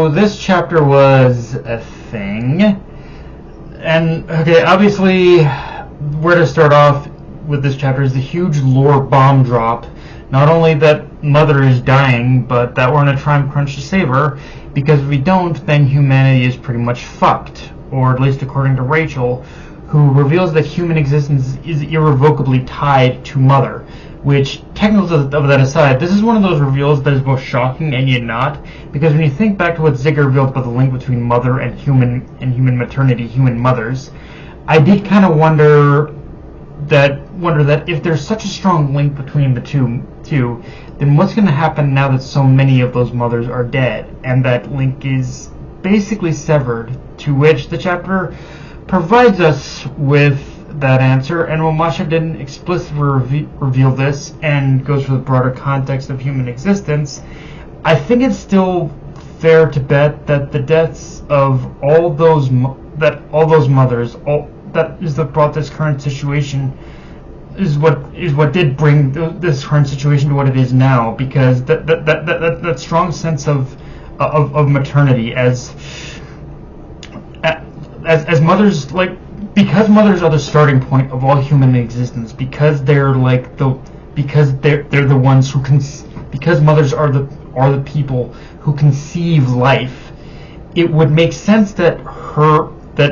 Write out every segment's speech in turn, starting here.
So this chapter was a thing, and okay, obviously, where to start off with this chapter is the huge lore bomb drop. Not only that Mother is dying, but that we're in a time crunch to save her, because if we don't, then humanity is pretty much fucked, or at least according to Rachel, who reveals that human existence is irrevocably tied to Mother. Which, technically of that aside, this is one of those reveals that is both shocking and yet not, because when you think back to what Ziggy revealed about the link between Mother and human maternity, human mothers, I did kind of wonder that if there's such a strong link between the two, then what's going to happen now that so many of those mothers are dead, and that link is basically severed, to which the chapter provides us with that answer, and while Masha didn't explicitly reveal this and goes for the broader context of human existence, I think it's still fair to bet that the deaths of all those mothers, that brought this current situation, is what did bring this current situation to what it is now, because that strong sense of maternity as mothers, like, because mothers are the starting point of all human existence, because they're the ones who because mothers are the people who conceive life, it would make sense that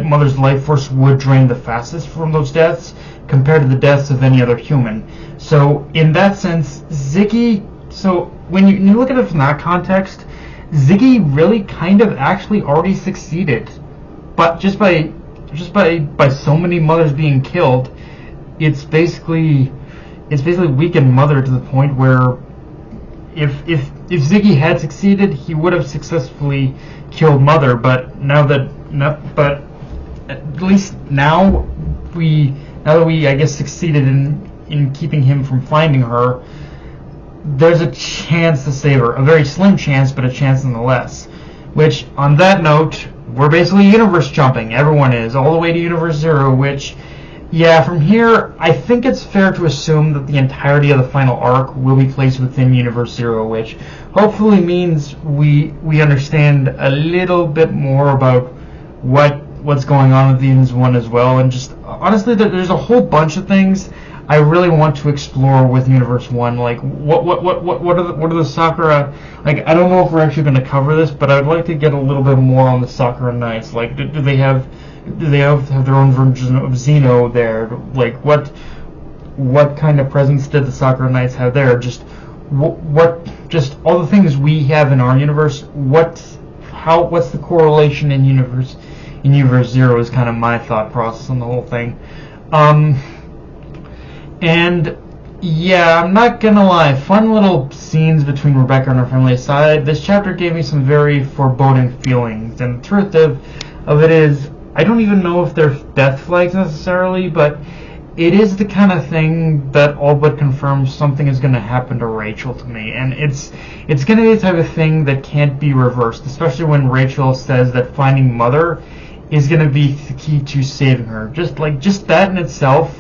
Mother's life force would drain the fastest from those deaths compared to the deaths of any other human. So in that sense, Ziggy, so when you look at it from that context, Ziggy really kind of actually already succeeded, but just by so many mothers being killed, it's basically weakened Mother to the point where if Ziggy had succeeded, he would have successfully killed Mother. But at least now that we I guess succeeded in keeping him from finding her, there's a chance to save her. A very slim chance, but a chance nonetheless. Which, on that note, we're basically universe jumping. Everyone is, all the way to Universe Zero, which, yeah, from here, I think it's fair to assume that the entirety of the final arc will be placed within Universe Zero, which hopefully means we understand a little bit more about what's going on with Eden's 1 as well. And just, honestly, there's a whole bunch of things I really want to explore with Universe 1, like what are the Sakura, like, I don't know if we're actually going to cover this, but I'd like to get a little bit more on the Sakura Knights. Like, do they have their own version of Xeno there? Like, what kind of presence did the Sakura Knights have there? Just just all the things we have in our universe. What's the correlation in Universe Zero is kind of my thought process on the whole thing. And yeah, I'm not gonna lie, fun little scenes between Rebecca and her family aside, this chapter gave me some very foreboding feelings, and the truth of it is, I don't even know if they're death flags necessarily, but it is the kind of thing that all but confirms something is gonna happen to Rachel to me, and it's gonna be the type of thing that can't be reversed, especially when Rachel says that finding Mother is gonna be the key to saving her. Just that in itself,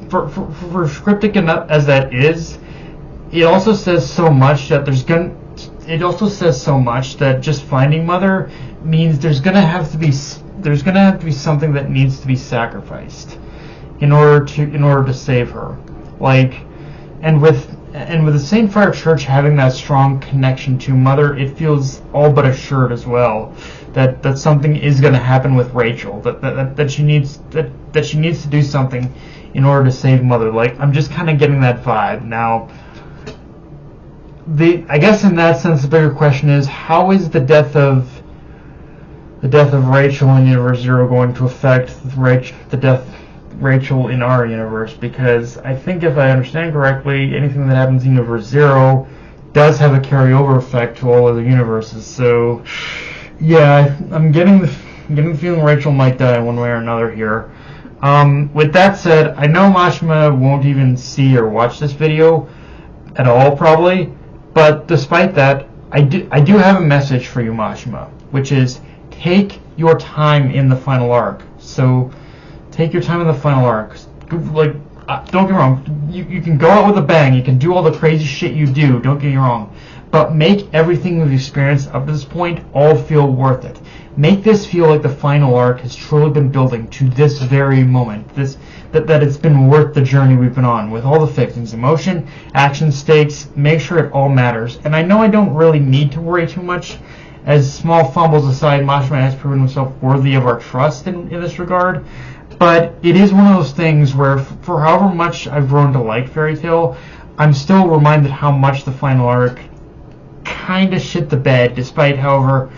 for cryptic enough as that is, it also says so much that just finding Mother means there's gonna have to be something that needs to be sacrificed in order to save her. Like, and with the Saint Fire Church having that strong connection to Mother, it feels all but assured as well that something is going to happen with Rachel, that she needs to do something in order to save Mother. Like, I'm just kind of getting that vibe now. I guess in that sense, the bigger question is, how is the death of Rachel in Universe Zero going to affect Rachel in our universe? Because I think, if I understand correctly, anything that happens in Universe Zero does have a carryover effect to all other universes. So, yeah, I'm getting the feeling Rachel might die one way or another here. With that said, I know Mashima won't even see or watch this video at all, probably. But despite that, I do have a message for you, Mashima, which is, take your time in the final arc. So, take your time in the final arc. Like, don't get me wrong, you can go out with a bang, you can do all the crazy shit you do, don't get me wrong. but make everything we've experienced up to this point all feel worth it. Make this feel like the final arc has truly been building to this very moment. That it's been worth the journey we've been on, with all the fixings, emotion, action, stakes. Make sure it all matters. And I know I don't really need to worry too much, as small fumbles aside, Mashima has proven himself worthy of our trust in this regard. But it is one of those things where, for however much I've grown to like Fairy Tail, I'm still reminded how much the final arc kind of shit the bed, despite however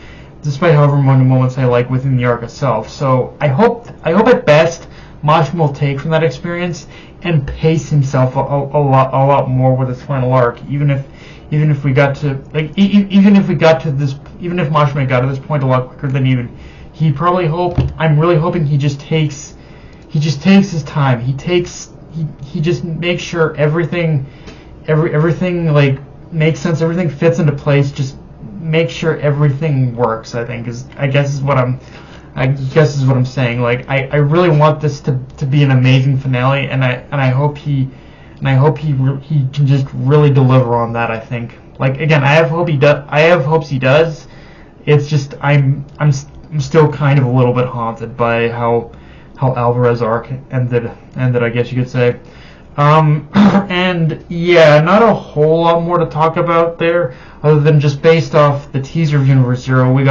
many moments I like within the arc itself. So I hope at best Mashima will take from that experience and pace himself a lot more with his final arc. Even if Mashima got to this point a lot quicker than even he probably hoped. I'm really hoping he just takes his time. He just makes sure everything like makes sense. Everything fits into place. Just make sure everything works. I guess is what I'm saying. Like I really want this to be an amazing finale, and I hope he can just really deliver on that. I think. Like again, I have hopes he does. It's just I'm still kind of a little bit haunted by how Alvarez arc ended, I guess you could say. And yeah, not a whole lot more to talk about there, other than just based off the teaser of Universe Zero. We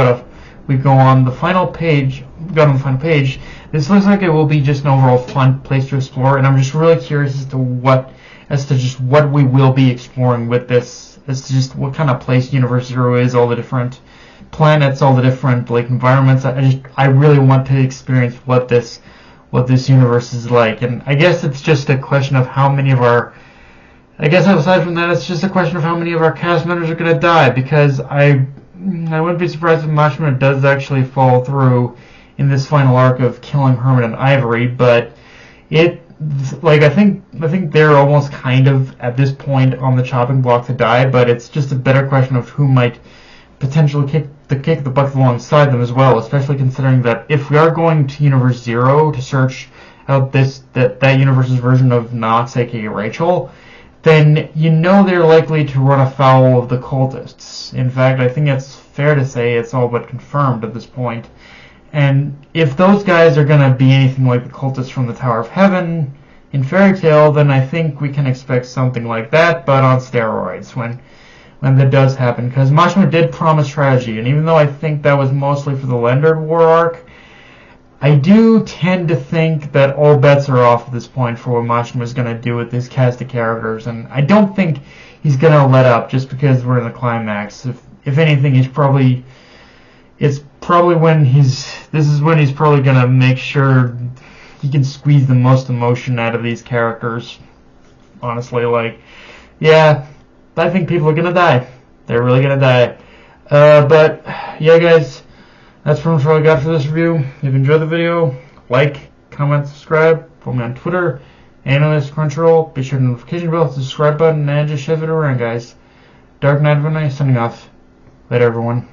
go on the final page. This looks like it will be just an overall fun place to explore, and I'm just really curious as to what we will be exploring with this, as to just what kind of place Universe Zero is, all the different planets, all the different like environments. I really want to experience what this universe is like, and I guess it's just a question of how many of our. I guess aside from that, it's just a question of how many of our cast members are going to die, because I wouldn't be surprised if Mashima does actually fall through in this final arc of killing Herman and Ivory, but I think they're almost kind of at this point on the chopping block to die, but it's just a better question of who might potentially kick the bucket alongside them as well, especially considering that if we are going to Universe Zero to search out that universe's version of Nox, aka Rachel, then they're likely to run afoul of the cultists. In fact, I think it's fair to say it's all but confirmed at this point. And if those guys are going to be anything like the cultists from the Tower of Heaven in Fairy Tail, then I think we can expect something like that, but on steroids when that does happen. Because Mashima did promise strategy, and even though I think that was mostly for the Lendard War arc, I do tend to think that all bets are off at this point for what Mashima is going to do with this cast of characters, and I don't think he's going to let up just because we're in the climax. If anything, this is probably when he's probably going to make sure he can squeeze the most emotion out of these characters. Honestly, yeah, I think people are going to die. They're really going to die. But yeah, guys, that's pretty much all I got for this review. If you enjoyed the video, like, comment, subscribe. Follow me on Twitter, Analyst, Crunchyroll. Be sure to notification bell, hit the subscribe button, and just shove it around, guys. Dark Knight of a Night, signing off. Later, everyone.